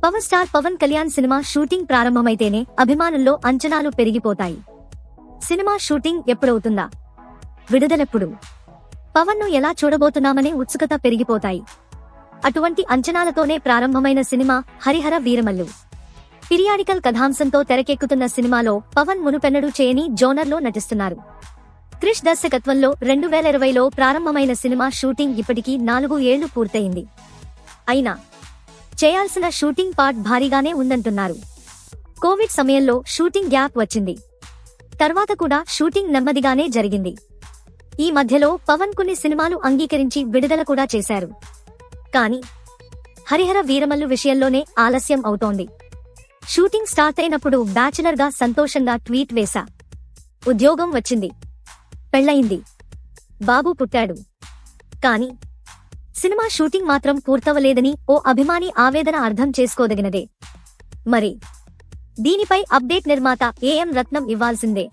Power star Pawan Kalyan సినిమా shooting ప్రారంభమైతేనే అభిమానుల్లో అంచనాలు పెరిగిపోతాయి. సినిమా షూటింగ్ ఎప్పుడవుతుందా, విడుదలెప్పుడు, పవన్ ను ఎలా చూడబోతున్నామనే ఉత్సుకత పెరిగిపోతాయి. అటువంటి అంచనాలతోనే ప్రారంభమైన సినిమా హరిహర వీరమల్లు. పిరియాడికల్ కథాంశంతో తెరకెక్కుతున్న సినిమాలో పవన్ మునుపెన్నడూ చేయని జోనర్లో నటిస్తున్నారు. క్రిష్ దర్శకత్వంలో 2020లో ప్రారంభమైన సినిమా షూటింగ్ ఇప్పటికీ 4 ఏళ్లు పూర్తయింది. అయినా చేయాల్సిన షూటింగ్ పార్ట్ భారీగానే ఉందంటున్నారు. కోవిడ్ సమయంలో షూటింగ్ గ్యాప్ వచ్చింది. తర్వాత కూడా షూటింగ్ నెమ్మదిగానే జరిగింది. ఈ మధ్యలో పవన్ కొన్ని సినిమాలు అంగీకరించి విడుదల కూడా చేశారు. కానీ హరిహర వీరమల్లు విషయంలోనే ఆలస్యం అవుతోంది. షూటింగ్ స్టార్ట్ అయినప్పుడు బ్యాచిలర్ గా సంతోషంగా ట్వీట్ వేశా. ఉద్యోగం వచ్చింది, పెళ్లయింది, బాబు పుట్టాడు. కానీ సినిమా షూటింగ్ మాత్రం పూర్తవలేదని ఓ అభిమాని ఆవేదన అర్థం చేసుకోదగినదే. మరి దీనిపై అప్డేట్ నిర్మాత ఏఎం రత్నం ఇవ్వాల్సిందే.